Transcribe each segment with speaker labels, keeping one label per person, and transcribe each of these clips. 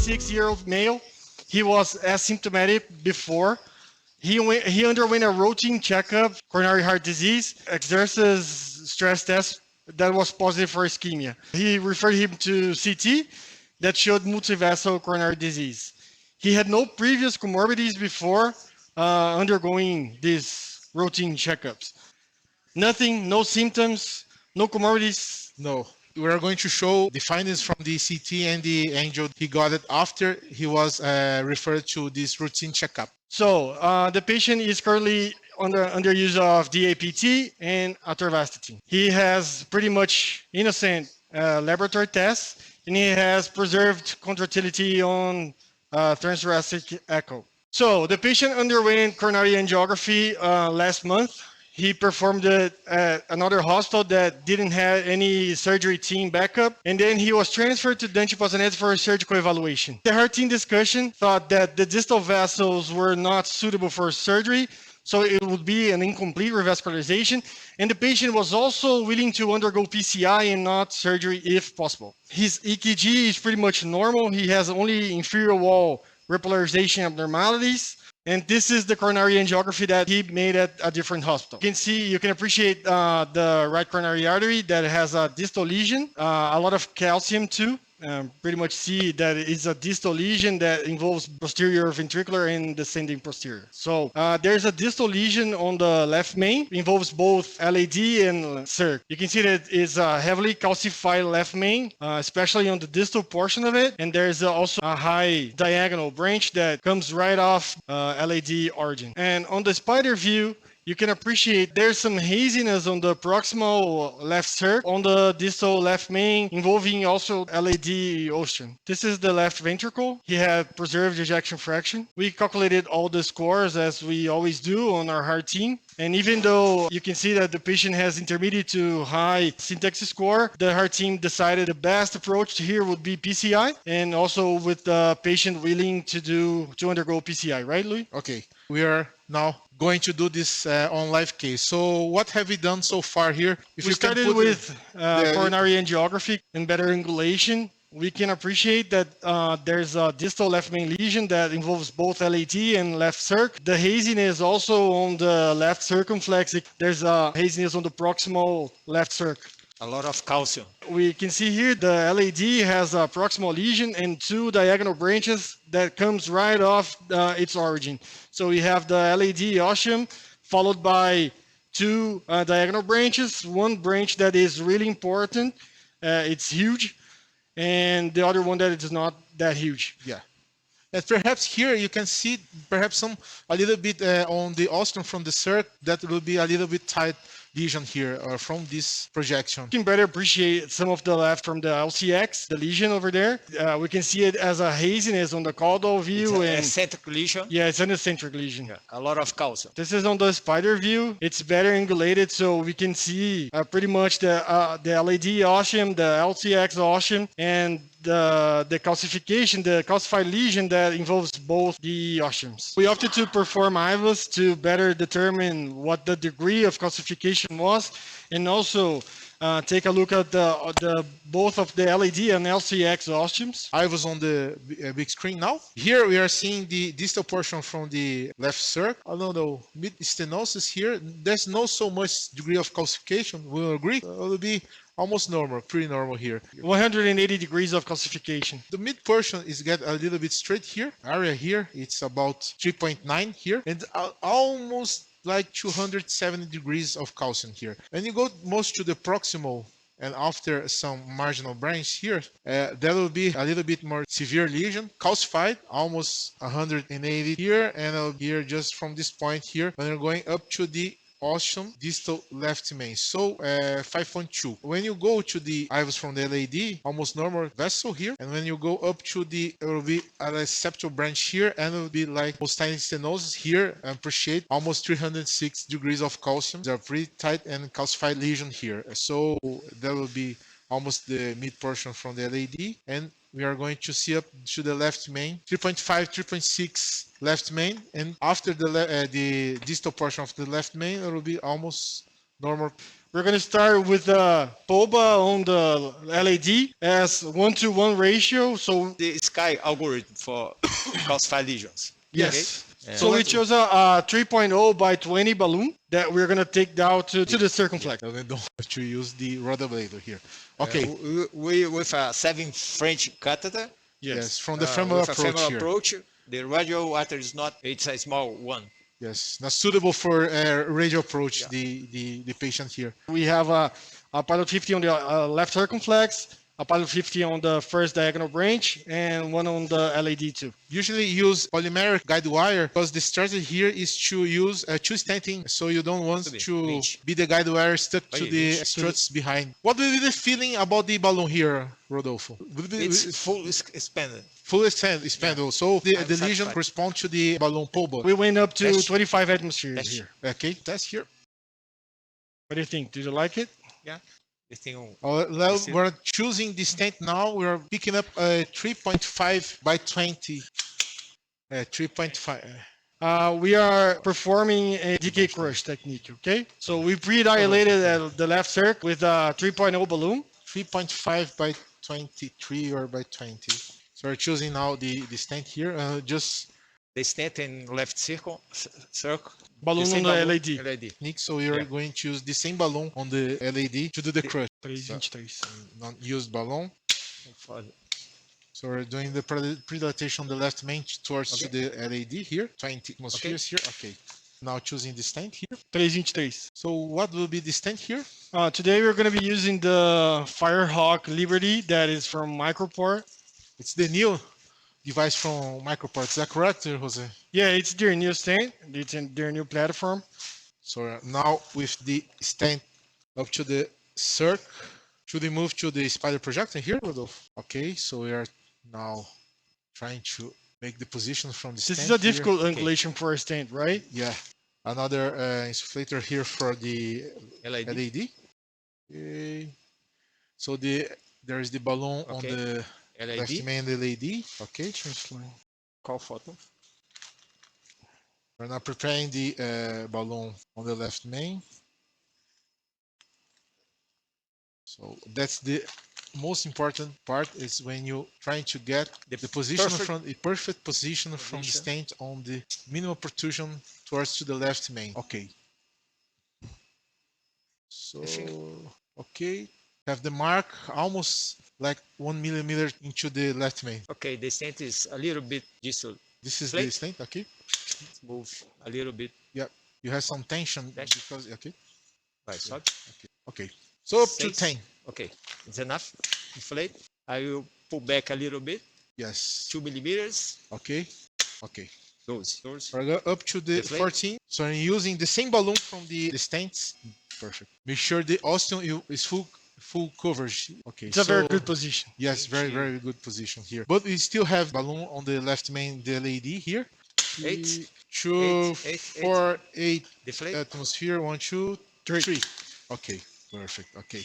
Speaker 1: 56-year-old male. He was asymptomatic before. He underwent a routine checkup, coronary heart disease, exercise stress test that was positive for ischemia. He referred him to CT that showed multivessel coronary disease. He had no previous comorbidities before undergoing these routine checkups. Nothing, no symptoms, no comorbidities.
Speaker 2: No. We are going to show the findings from the CT and the angio. He got it after he was referred to this routine checkup.
Speaker 1: So the patient is currently under use of DAPT and atorvastatin. He has pretty much innocent laboratory tests, and he has preserved contractility on transthoracic echo. So the patient underwent coronary angiography last month. He performed it at another hospital that didn't have any surgery team backup, and then he was transferred to Dante Pozzanetti for a surgical evaluation. The heart team discussion thought that the distal vessels were not suitable for surgery, so it would be an incomplete revascularization, and the patient was also willing to undergo PCI and not surgery if possible. His EKG is pretty much normal. He has only inferior wall repolarization abnormalities. And this is the coronary angiography that he made at a different hospital. You can appreciate the right coronary artery that has a distal lesion, a lot of calcium too. Pretty much see that it's a distal lesion that involves posterior ventricular and descending posterior. So there's a distal lesion on the left main, involves both LAD and circ. You can see that it's a heavily calcified left main, especially on the distal portion of it. And there's also a high diagonal branch that comes right off LAD origin. And on the spider view, you can appreciate there's some haziness on the proximal left circ, on the distal left main, involving also LAD ocean. This is the left ventricle. He had preserved ejection fraction. We calculated all the scores as we always do on our heart team. And even though you can see that the patient has intermediate to high syntax score, the heart team decided the best approach here would be PCI, and also with the patient willing to undergo PCI, right, Louis?
Speaker 2: Okay, we are now going to do this on live case. So what have we done so far here?
Speaker 1: If we started with coronary angiography and better angulation, we can appreciate that there's a distal left main lesion that involves both LAD and left circ. The haziness also on the left circumflex. There's a haziness on the proximal left circ.
Speaker 3: A lot of calcium.
Speaker 1: We can see here the LAD has a proximal lesion and two diagonal branches that comes right off its origin. So we have the LAD osseum followed by two diagonal branches, one branch that is really important, it's huge, and the other one that is not that huge.
Speaker 2: Yeah. And perhaps here you can see perhaps a little bit on the ostium from the circ that will be a little bit tight lesion here from this projection.
Speaker 1: You can better appreciate some of the left from the LCx, the lesion over there. We can see it as a haziness on the caudal view.
Speaker 3: It's an eccentric lesion.
Speaker 1: Yeah, it's an eccentric lesion.
Speaker 3: Yeah, a lot of calcium.
Speaker 1: This is on the spider view. It's better angulated, so we can see pretty much the LAD osseum, the LCx osseum, and the calcification, the calcified lesion that involves both the osseums. We opted to perform IVUS to better determine what the degree of calcification was, and also take a look at the both of the LAD and LCx osteums.
Speaker 2: I was on the big screen now. Here we are seeing the distal portion from the left circ. I don't know, mid stenosis here. There's no so much degree of calcification. We'll agree. It will be almost normal, pretty normal here.
Speaker 1: 180 degrees of calcification.
Speaker 2: The mid portion is get a little bit straight here. Area here, it's about 3.9 here, and almost like 270 degrees of calcium here. When you go most to the proximal and after some marginal branch here, there will be a little bit more severe lesion, calcified, almost 180 here, and here just from this point here, when you're going up to the ostium distal left main, so 5.2. When you go to the IVUS from the LAD, almost normal vessel here, and when you go up to the, it will be a septal branch here, and it will be like most tiny stenosis here, and appreciate almost 306 degrees of calcium. They're pretty tight and calcified lesion here, so that will be almost the mid portion from the LAD, and we are going to see up to the left main, 3.5, 3.6 left main, and after the distal portion of the left main, it will be almost normal.
Speaker 1: We're going to start with the POBA on the LAD as 1-to-1 ratio. So
Speaker 3: The Sky algorithm for calcified lesions.
Speaker 1: yes.
Speaker 3: Okay.
Speaker 1: So we chose a 3.0 by 20 balloon that we're going to take down to the circumflex.
Speaker 2: And then don't have to use the rhodoblader here. Okay.
Speaker 3: We with a 7 French catheter.
Speaker 2: Yes, from the femoral
Speaker 3: With a
Speaker 2: approach
Speaker 3: femoral
Speaker 2: here.
Speaker 3: approach. The radial artery is not. It's a small one.
Speaker 2: Yes, not suitable for radial approach. The patient here.
Speaker 1: We have a pilot 50 on the left circumflex, a pilot 50 on the first diagonal branch, and one on the LAD too.
Speaker 2: Usually use polymeric guide wire because the strategy here is to use two stenting, so you don't want to be the guide wire stuck to the struts behind. What will be the feeling about the balloon here, Rodolfo?
Speaker 3: It's full expanded.
Speaker 2: Full expandable. So the lesion correspond to the balloon POBA.
Speaker 1: We went up to 25 atmospheres here.
Speaker 2: Okay, test here.
Speaker 1: What do you think? Did you like it?
Speaker 3: Yeah. The thing.
Speaker 2: We're choosing the stent now. We're picking up a 3.5 by 20. 3.5.
Speaker 1: We are performing a decay crush technique, okay? So we pre-dilated at the left circ with a 3.0 balloon.
Speaker 2: 3.5 by 23 or by 20. So we're choosing now the stent here. Just
Speaker 3: The stent in left circle.
Speaker 1: Balloon on the LAD.
Speaker 2: technique. So we are going to use the same balloon on the LAD to do the crush.
Speaker 1: 3.23.
Speaker 2: Non-used balloon. So we're doing the predilatation on the left main towards to the LAD here. 20 atmospheres here. Okay. Now choosing the stent here.
Speaker 1: 3.23.
Speaker 2: So what will be the stent here?
Speaker 1: Today we're going to be using the Firehawk Liberty that is from Microport.
Speaker 2: It's the new device from Microport. Is that correct, Jose?
Speaker 1: Yeah, it's their new stent. It's in their new platform.
Speaker 2: So now with the stent up to the circ, should we move to the spider projector here, Rodolfo? Okay, so we are now trying to make the position from the stent.
Speaker 1: This is a difficult
Speaker 2: here.
Speaker 1: angulation for a stent, right?
Speaker 2: Yeah. Another insufflator here for the
Speaker 3: LAD.
Speaker 2: Okay. So there is the balloon on the left
Speaker 3: LAD.
Speaker 2: main LAD. Okay.
Speaker 3: Call photo.
Speaker 2: We're now preparing the balloon on the left main. So that's the most important part, is when you trying to get the position from the perfect position from the stent on the minimal protrusion towards to the left main. Okay. So okay, have the mark almost like 1 millimeter into the left main.
Speaker 3: Okay, the stent is a little bit distal.
Speaker 2: This is the stent. Okay.
Speaker 3: Let's move a little bit.
Speaker 2: Yeah, you have some tension because okay.
Speaker 3: Right, so
Speaker 2: Okay. So up to 10.
Speaker 3: Okay, it's enough. Inflate. I will pull back a little bit.
Speaker 2: Yes.
Speaker 3: 2 millimeters.
Speaker 2: Okay. Okay.
Speaker 3: Those.
Speaker 2: We're going up to the
Speaker 3: Deflate.
Speaker 2: 14. So I'm using the same balloon from the stents. Perfect. Make sure the ostium is full coverage. Okay.
Speaker 1: It's a very good position.
Speaker 2: Yes, very good position here. But we still have balloon on the left main, the LED here.
Speaker 3: 8.
Speaker 2: 2,
Speaker 3: 8.
Speaker 2: 4, 8
Speaker 3: Deflate.
Speaker 2: atmosphere. 1, 2,
Speaker 1: 3.
Speaker 2: 3. Okay. Perfect. Okay.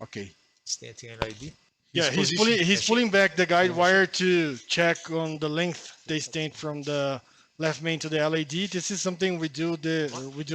Speaker 2: Okay.
Speaker 3: Stent in LID.
Speaker 1: Yeah, he's pulling back the guide wire to check on the length they stent from the left main to the LAD. This is something we do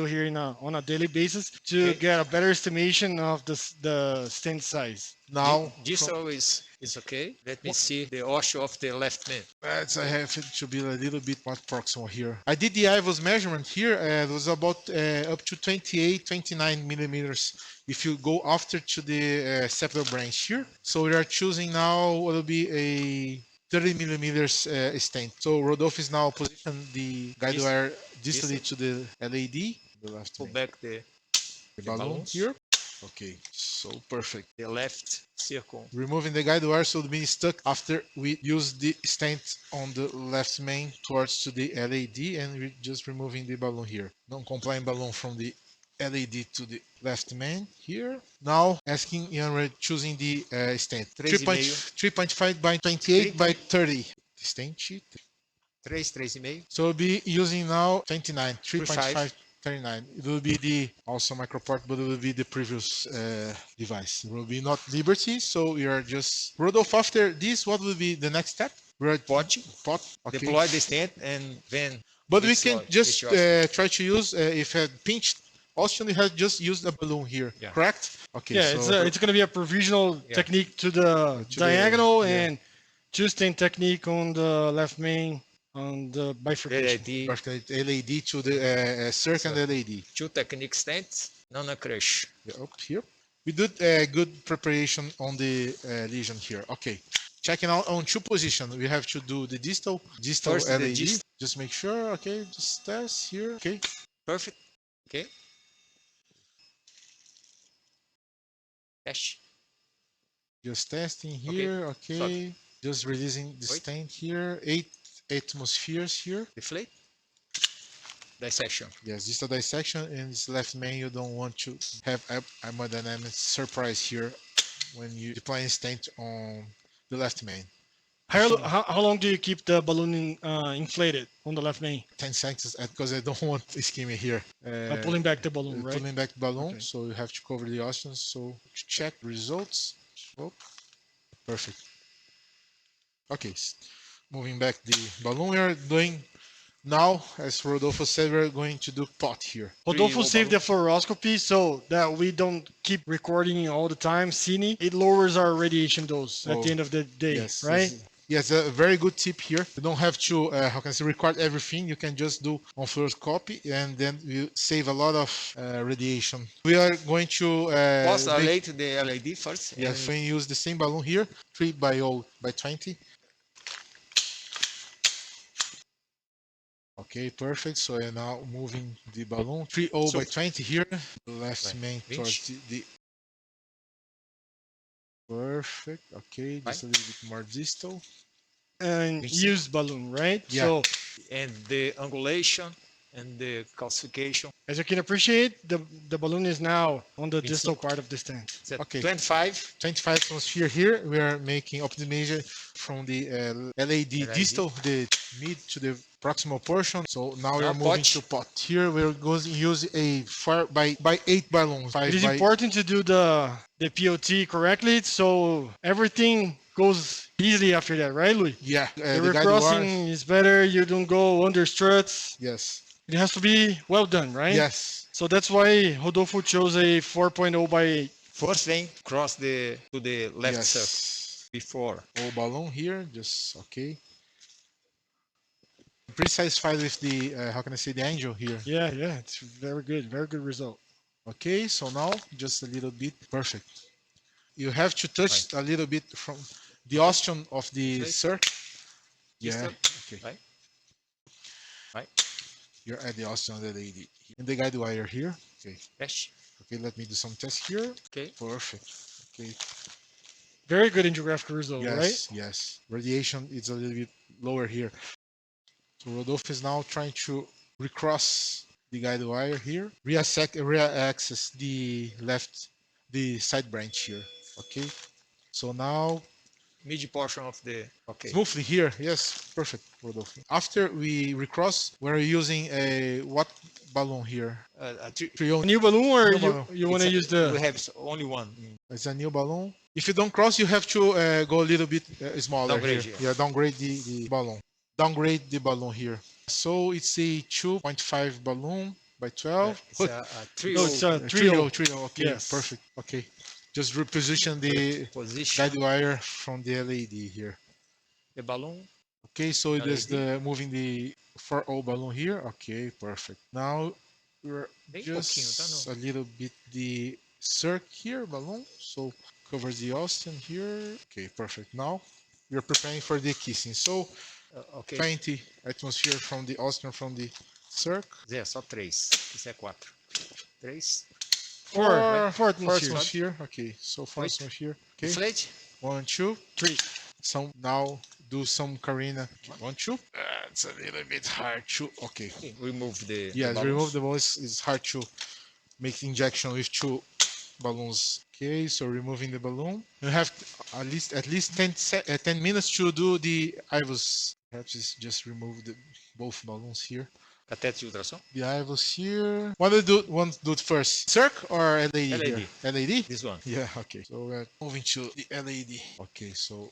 Speaker 1: here on a daily basis to get a better estimation of the stent size.
Speaker 2: Now,
Speaker 3: Distal is okay. Let me see the osteo of the left main.
Speaker 2: I have it to be a little bit more proximal here. I did the IVUS measurement here. It was about up to 28, 29 millimeters. If you go after to the septal branch here. So we are choosing now what will be a 30 millimeters stent. So Rodolfo is now positioned the guide wire distally to the LED. The left
Speaker 3: Pull
Speaker 2: main.
Speaker 3: back the
Speaker 2: balloon
Speaker 3: balloons.
Speaker 2: here. Okay, so perfect.
Speaker 3: the left circle.
Speaker 2: Removing the guide wire so the being stuck after we use the stent on the left main towards to the LED, and we're just removing the balloon here. Non-compliant balloon from the LED to the left main here. Now asking, we're choosing the stent. 3.5 by 28 by 30. The stent sheet.
Speaker 3: 3.5.
Speaker 2: So we'll be using now 29, 3.5, 39. It will be the also microport, but it will be the previous device. It will be not Liberty, so we are just Rodolfo. After this, what will be the next step? We're at pot. Okay.
Speaker 3: Deploy the stent and then.
Speaker 2: But we can just try to use if had pinched Osteon, you have just used a balloon here,
Speaker 3: Yeah.
Speaker 2: correct? Okay,
Speaker 1: Yeah,
Speaker 2: so
Speaker 1: it's going to be a provisional
Speaker 3: Yeah.
Speaker 1: technique to the
Speaker 2: To the-
Speaker 1: diagonal
Speaker 2: yeah.
Speaker 1: and two-stent technique on the left main on the bifurcation.
Speaker 3: LED,
Speaker 2: Perfect. LED to the circ and LED.
Speaker 3: 2 technique stents, nano crush.
Speaker 2: Yeah, up here. We did good preparation on the lesion here. Okay. Checking out on 2 positions. We have to do the distal
Speaker 3: First, the
Speaker 2: LED.
Speaker 3: distal.
Speaker 2: Just make sure. Okay, just test here. Okay.
Speaker 3: Perfect. Okay. Test.
Speaker 2: Just testing here. Okay. Just releasing the
Speaker 3: Wait.
Speaker 2: stent here. 8 atmospheres here.
Speaker 3: Deflate. Dissection.
Speaker 2: Yes, distal dissection and this left main. You don't want to have hemodynamic surprise here when you deploy stent on the left main.
Speaker 1: How long do you keep the balloon inflated on the left main?
Speaker 2: 10 seconds because I don't want ischemia here.
Speaker 1: Pulling back the balloon, right?
Speaker 2: Pulling back balloon,
Speaker 1: Okay.
Speaker 2: so you have to cover the oceans. So check results. Oh, perfect. Okay, moving back the balloon. We are doing now, as Rodolfo said, we're going to do pot here.
Speaker 1: Rodolfo
Speaker 3: Three
Speaker 1: saved the fluoroscopy so that we don't keep recording all the time. Cine, it lowers our radiation dose at
Speaker 2: Oh,
Speaker 1: the end of the day,
Speaker 2: Yes,
Speaker 1: right?
Speaker 2: Yes, a very good tip here. You don't have to, how can I say, record everything. You can just do on fluoroscopy, and then you save a lot of radiation. We are going to
Speaker 3: Pause
Speaker 2: make-
Speaker 3: late the LED first.
Speaker 2: Yes,
Speaker 3: and
Speaker 2: we use the same balloon here, 3 by 0 by 20. Okay, perfect. So you're now moving the balloon 3-0
Speaker 3: So-
Speaker 2: by 20 here. Left
Speaker 3: Right.
Speaker 2: main
Speaker 3: Winch.
Speaker 2: towards the perfect. Okay, just a little bit more distal.
Speaker 1: And
Speaker 3: Which-
Speaker 1: used balloon, right?
Speaker 2: Yeah.
Speaker 1: So
Speaker 3: and the angulation and the calcification.
Speaker 1: as you can appreciate, the balloon is now on the
Speaker 3: It's
Speaker 1: distal
Speaker 3: not-
Speaker 1: part of the stent.
Speaker 3: It's at
Speaker 2: Okay.
Speaker 3: 25.
Speaker 2: 25 atmosphere here. We are making optimization from the LED distal, the mid to the proximal portion. So now we
Speaker 3: Now
Speaker 2: are moving
Speaker 3: pot.
Speaker 2: to pot. Here we're going to use a 4 by 8 balloon. 5
Speaker 1: It is
Speaker 2: by
Speaker 1: important to do the POT correctly so everything goes easily after that, right, Louis?
Speaker 2: Yeah,
Speaker 1: The
Speaker 2: the guide
Speaker 1: recrossing
Speaker 2: wires.
Speaker 1: is better. You don't go under struts.
Speaker 2: Yes.
Speaker 1: It has to be well done, right?
Speaker 2: Yes.
Speaker 1: So that's why Rodolfo chose a 4.0 by 8.
Speaker 3: First thing, cross to the left circle
Speaker 2: Yes.
Speaker 3: before.
Speaker 2: All balloon here, just okay. Pretty satisfied with the how can I say, the angel here.
Speaker 1: Yeah, it's very good result.
Speaker 2: Okay, so now just a little bit perfect. You have to touch a little bit from the ostium of the
Speaker 3: Right.
Speaker 2: circ. Yeah.
Speaker 3: Distal.
Speaker 2: Okay.
Speaker 3: Right. Right.
Speaker 2: You're at the ostium of the lady. And the guide wire here. Okay.
Speaker 3: Test.
Speaker 2: Okay, let me do some tests here.
Speaker 3: Okay.
Speaker 2: Perfect. Okay.
Speaker 1: Very good angiographic result,
Speaker 2: Yes,
Speaker 1: right?
Speaker 2: yes. Radiation is a little bit lower here. So Rodolfo is now trying to recross the guide wire here. Reaccess the side branch here. Okay. So now
Speaker 3: Mid portion of the. Okay.
Speaker 2: smoothly here. Yes, perfect, Rodolfo. After we recross, we're using a what balloon here?
Speaker 3: A three-
Speaker 2: Three
Speaker 1: A new balloon or
Speaker 2: New balloon.
Speaker 1: you want to
Speaker 3: it's a-
Speaker 1: use the...
Speaker 3: We have only one.
Speaker 2: It's a new balloon. If you don't cross, you have to go a little bit smaller
Speaker 3: Downgrade,
Speaker 2: here.
Speaker 3: yeah.
Speaker 2: Yeah, downgrade the balloon. Downgrade the balloon here. So it's a 2.5 balloon by 12.
Speaker 3: It's a three
Speaker 1: No, it's a
Speaker 2: 3-0,
Speaker 1: 3.0.
Speaker 2: 3-0. Okay,
Speaker 1: Yes.
Speaker 2: perfect. Okay. Just reposition the
Speaker 3: position.
Speaker 2: guide wire from the LED here.
Speaker 3: The balloon.
Speaker 2: Okay, so it is
Speaker 3: LED.
Speaker 2: the moving the 4-0 balloon here. Okay, perfect. Now we're
Speaker 3: Bem
Speaker 2: just
Speaker 3: pouquinho, tá?
Speaker 2: a little bit the circ here balloon. So covers the ostium here. Okay, perfect. Now we're preparing for the kissing. So
Speaker 3: Ok.
Speaker 2: 20 atmosphere from the ostium from the circ.
Speaker 3: Zé, só 3. Isso é 4. 3.
Speaker 1: Four
Speaker 2: Four
Speaker 1: atmospheres.
Speaker 2: atmosphere. Okay, so 4
Speaker 3: Wait.
Speaker 2: atmosphere. Okay,
Speaker 3: Inflate.
Speaker 2: 1, 2.
Speaker 1: 3.
Speaker 2: Some now do some Karina. 1, 2. It's a little bit hard to. Okay.
Speaker 3: Remove the.
Speaker 2: Yes,
Speaker 3: the
Speaker 2: remove the balloons is hard to make the injection with 2 balloons. Okay, so removing the balloon. You have at least 10 minutes to do the IVUS. Perhaps it's just remove both balloons here.
Speaker 3: Cateter de ultrassom.
Speaker 2: The IVUS here. What do you want to do first? Circ or LED?
Speaker 3: LED.
Speaker 2: Here? LED?
Speaker 3: This one.
Speaker 2: Yeah, okay. So we're moving to the LED. Okay, so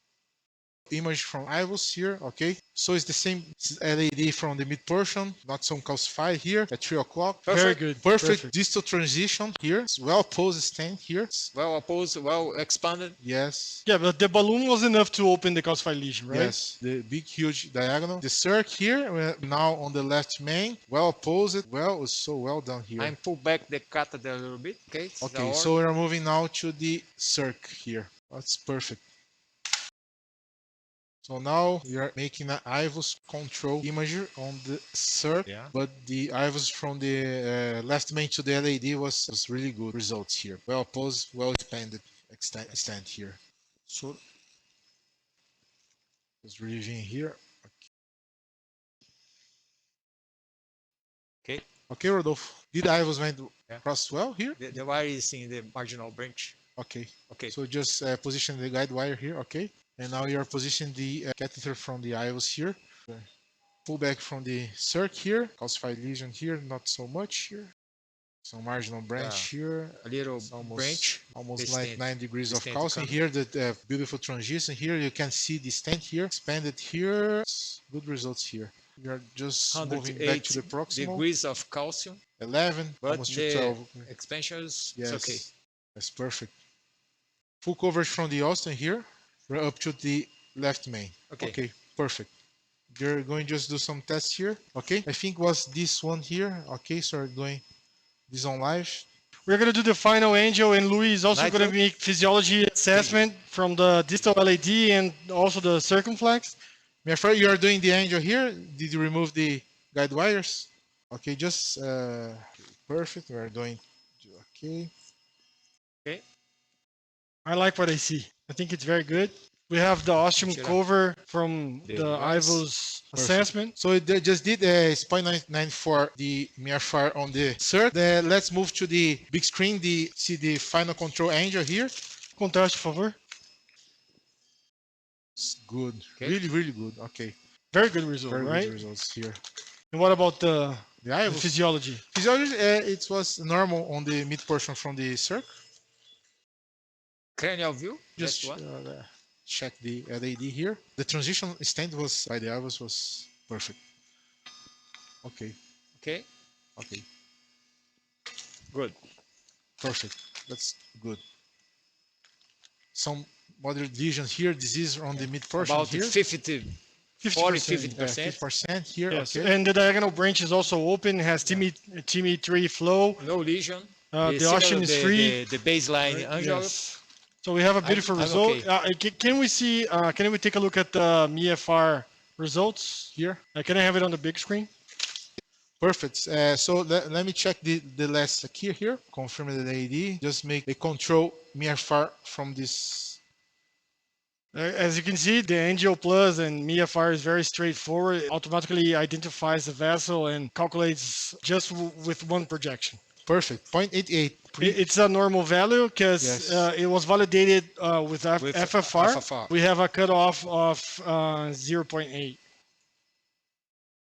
Speaker 2: image from IVUS here, okay? So it's the same LED from the mid portion, not some calcified here at 3 o'clock.
Speaker 1: Very good.
Speaker 2: Perfect distal transition here. It's well posed stent here.
Speaker 3: Well opposed, well expanded.
Speaker 2: Yes.
Speaker 1: Yeah, but the balloon was enough to open the calcified lesion, right?
Speaker 2: Yes, the big, huge diagonal. The circ here, now on the left main, well opposed, well, it's so well done here.
Speaker 3: I'm pull back the catheter a little bit. Okay.
Speaker 2: Okay, so we're moving now to the circ here. That's perfect. So now we are making an IVUS control imager on the circ,
Speaker 3: Yeah.
Speaker 2: but the IVUS from the left main to the LED was really good results here. Well opposed, well expanded extent here. So just reviewing here.
Speaker 3: Okay.
Speaker 2: Okay, Rodolfo. Did IVUS went
Speaker 3: Yeah.
Speaker 2: across well here?
Speaker 3: The wire is in the marginal branch.
Speaker 2: Okay.
Speaker 3: Okay.
Speaker 2: So just position the guide wire here. Okay. And now you are positioning the catheter from the IVUS here. Pull back from the circ here. Calcified lesion here, not so much here. Some marginal branch here.
Speaker 3: A little
Speaker 2: Almost,
Speaker 3: branch.
Speaker 2: almost
Speaker 3: The
Speaker 2: like
Speaker 3: stent.
Speaker 2: 9 degrees
Speaker 3: The
Speaker 2: of
Speaker 3: stent
Speaker 2: calcium
Speaker 3: coming.
Speaker 2: here. The beautiful transition here. You can see the stent here, expanded here. Good results here. We are just moving back to the
Speaker 3: 108
Speaker 2: proximal.
Speaker 3: degrees of calcium,
Speaker 2: 11,
Speaker 3: but
Speaker 2: almost to
Speaker 3: the
Speaker 2: 12.
Speaker 3: expansions,
Speaker 2: Yes,
Speaker 3: it's okay.
Speaker 2: that's perfect. Full coverage from the Austin here. We're up to the left main.
Speaker 3: Okay.
Speaker 2: Perfect. You're going to just do some tests here. Okay, I think was this one here. Okay, so we're doing this on live.
Speaker 1: We're going to do the final angio, and Louis is also going to
Speaker 3: Nitro.
Speaker 1: make physiology assessment from the distal LED and also the circumflex.
Speaker 2: Mirfar, you are doing the angel here. Did you remove the guide wires? Okay, just perfect. We are doing okay.
Speaker 1: I like what I see. I think it's very good. We have the ostium
Speaker 3: Check it out.
Speaker 1: cover from
Speaker 3: The
Speaker 1: the
Speaker 3: device.
Speaker 1: IVUS assessment.
Speaker 2: So they just did it's 0.99 for the Mirfar on the circ. Let's move to the big screen. See the final control angel here.
Speaker 1: Contraste, por favor.
Speaker 2: It's good.
Speaker 3: Okay.
Speaker 2: Really, really good. Okay.
Speaker 1: Very good result,
Speaker 2: Very
Speaker 1: right?
Speaker 2: good results here.
Speaker 1: And what about the
Speaker 2: The IVUS
Speaker 1: physiology?
Speaker 2: physiology, it was normal on the mid portion from the circ.
Speaker 3: Cranial view,
Speaker 2: Just
Speaker 3: that's one.
Speaker 2: check the LED here. The transition stent was by the IVUS was perfect. Okay,
Speaker 3: Okay,
Speaker 2: okay,
Speaker 3: good.
Speaker 2: perfect. That's good. Some moderate lesions here, disease on the mid portion
Speaker 3: About
Speaker 2: here.
Speaker 3: 50, 40, 50%.
Speaker 2: 50% here.
Speaker 1: Yes,
Speaker 2: Okay.
Speaker 1: and the diagonal branch is also open. It has TME3 flow.
Speaker 3: No lesion.
Speaker 1: The
Speaker 3: Similar
Speaker 1: ocean is free.
Speaker 3: The baseline angiography.
Speaker 1: Yes. So we have a beautiful
Speaker 3: I'm
Speaker 1: result.
Speaker 3: okay.
Speaker 1: Can we see? Can we take a look at the MIFR results?
Speaker 2: Here.
Speaker 1: Can I have it on the big screen?
Speaker 2: Perfect. So let me check the last key here. Confirm the LED. Just make a control MIFR from this.
Speaker 1: As you can see, the Angio Plus and MIFR is very straightforward. It automatically identifies the vessel and calculates just with one projection.
Speaker 2: Perfect. 0.88.
Speaker 1: It's a normal value because
Speaker 2: Yes.
Speaker 1: it was validated with FFR.
Speaker 3: FFR.
Speaker 1: We have a cutoff of 0.8.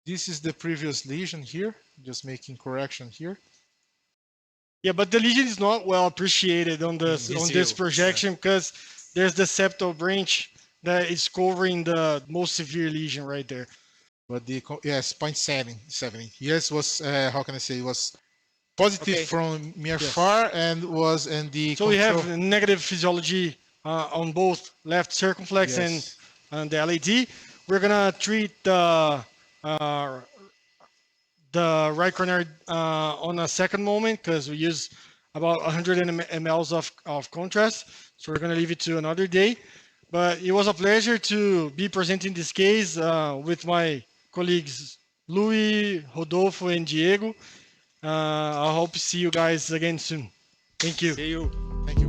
Speaker 2: This is the previous lesion here. Just making correction here.
Speaker 1: Yeah, but the lesion is not well appreciated on this
Speaker 3: Zero,
Speaker 1: projection because there's the septal branch that is covering the most severe lesion right there.
Speaker 2: But yes, 0.70. Yes, was how can I say? It was positive
Speaker 3: Okay.
Speaker 2: from MIFAR and was in the.
Speaker 1: So we have
Speaker 2: control-
Speaker 1: negative physiology on both left circumflex
Speaker 2: Yes.
Speaker 1: and the LED. We're gonna treat the right coronary on a second moment because we use about 100 mLs of contrast. So we're gonna leave it to another day. But it was a pleasure to be presenting this case with my colleagues Louis, Rodolfo, and Diego. I hope to see you guys again soon. Thank you.
Speaker 3: See you.
Speaker 2: Thank you.